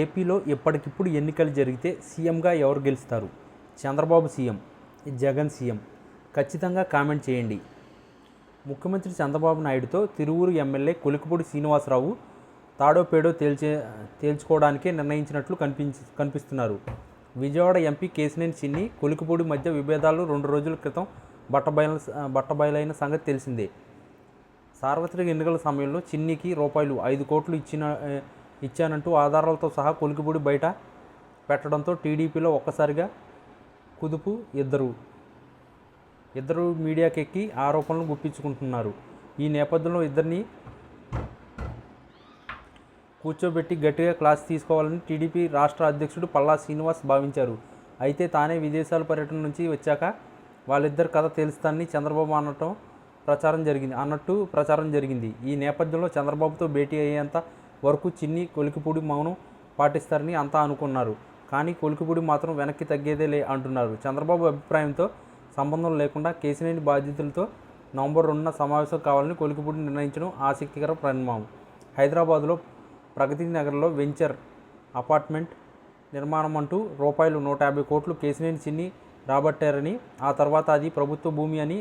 ఏపీలో ఎప్పటికిప్పుడు ఎన్నికలు జరిగితే సీఎంగా ఎవరు గెలుస్తారు? Chandrababu CM, Jagan CM? ఖచ్చితంగా కామెంట్ చేయండి. ముఖ్యమంత్రి చంద్రబాబు నాయుడుతో తిరువూరు ఎమ్మెల్యే కొలికిపూడి శ్రీనివాసరావు తాడో పేడో తేల్చుకోవడానికే నిర్ణయించినట్లు కనిపిస్తున్నారు. విజయవాడ ఎంపీ కేశినేని చిన్ని, కొలికిపూడి మధ్య విభేదాలు 2 రోజుల క్రితం బట్టబయలైన సంగతి తెలిసిందే. సార్వత్రిక ఎన్నికల సమయంలో చిన్నికి ₹5 కోట్లు ఇచ్చానంటూ ఆధారాలతో సహా కొలికిపూడి బయట పెట్టడంతో టీడీపీలో ఒక్కసారిగా కుదుపు. ఇద్దరు మీడియాకెక్కి ఆరోపణలు గుప్పించుకుంటున్నారు. ఈ నేపథ్యంలో ఇద్దరిని కూర్చోబెట్టి గట్టిగా క్లాస్ తీసుకోవాలని టీడీపీ రాష్ట్ర అధ్యక్షుడు పల్లా శ్రీనివాస్ భావించారు. అయితే తానే విదేశాల పర్యటన నుంచి వచ్చాక వాళ్ళిద్దరి కథ తెలుస్తానని చంద్రబాబు అన్నట్టు ప్రచారం జరిగింది. ఈ నేపథ్యంలో చంద్రబాబుతో భేటీ అయ్యేంత వరకు చిన్ని, కొలికిపూడి మౌనం పాటిస్తారని అంతా అనుకున్నారు. కానీ కొలికిపూడి మాత్రం వెనక్కి తగ్గేదే అంటున్నారు. చంద్రబాబు అభిప్రాయంతో సంబంధం లేకుండా కేశినేని బాధితులతో నవంబర్ 2న సమావేశం కావాలని కొలికిపూడి నిర్ణయించడం ఆసక్తికర పరిణామం. హైదరాబాద్లో ప్రగతి నగర్లో వెంచర్ అపార్ట్మెంట్ నిర్మాణం అంటూ ₹150 కోట్లు కేశినేని చిన్ని రాబట్టారని, ఆ తర్వాత అది ప్రభుత్వ భూమి అని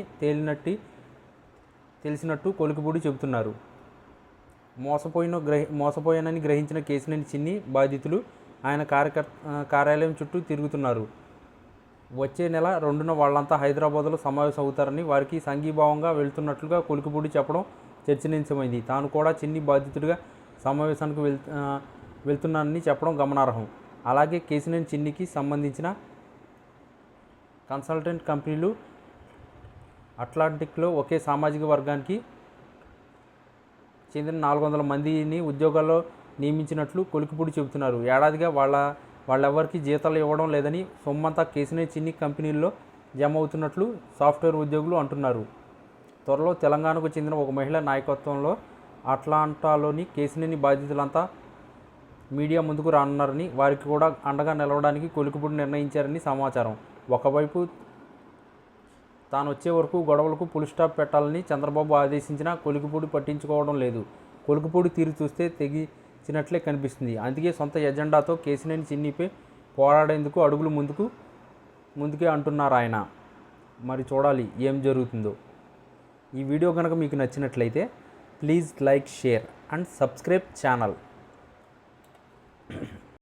తెలిసినట్టు కొలికిపూడి చెబుతున్నారు. మోసపోయానని గ్రహించిన కేశినేని చిన్ని బాధితులు ఆయన కార్యాలయం చుట్టూ తిరుగుతున్నారు. వచ్చే నెల 2న వాళ్ళంతా హైదరాబాద్లో సమావేశం అవుతారని, వారికి సంఘీభావంగా వెళ్తున్నట్లుగా కొలికిపూడి చెప్పడం చర్చనీయాంశమైంది. తాను కూడా చిన్ని బాధితుడిగా సమావేశానికి వెళ్తున్నానని చెప్పడం గమనార్హం. అలాగే కేశినేని చిన్నికి సంబంధించిన కన్సల్టెంట్ కంపెనీలు అట్లాంటిక్లో ఒకే సామాజిక వర్గానికి చెందిన 400 మందిని ఉద్యోగాల్లో నియమించినట్లు కొలికిపూడి చెబుతున్నారు. ఏడాదిగా వాళ్ళెవరికి జీతాలు ఇవ్వడం లేదని, సొమ్మంతా కేశినేని చిన్ని కంపెనీల్లో జమ అవుతున్నట్లు సాఫ్ట్వేర్ ఉద్యోగులు అంటున్నారు. త్వరలో తెలంగాణకు చెందిన ఒక మహిళ నాయకత్వంలో అట్లాంటాలోని కేశినేని బాధితులంతా మీడియా ముందుకు రానున్నారని, వారికి కూడా అండగా నిలవడానికి కొలికిపూడి నిర్ణయించారని సమాచారం. ఒకవైపు తాను వచ్చే వరకు గొడవలకు ఫుల్ స్టాప్ పెట్టాలని చంద్రబాబు ఆదేశించినా కొలికిపూడి పట్టించుకోవడం లేదు. కొలికిపూడి తీరు చూస్తే తెగించినట్లే కనిపిస్తుంది. అందుకే సొంత ఎజెండాతో కేశినేని చిన్నిపై పోరాడేందుకు అడుగులు ముందుకే అంటున్నారు ఆయన. మరి చూడాలి ఏం జరుగుతుందో. ఈ వీడియో కనుక మీకు నచ్చినట్లయితే please like, share and subscribe channel.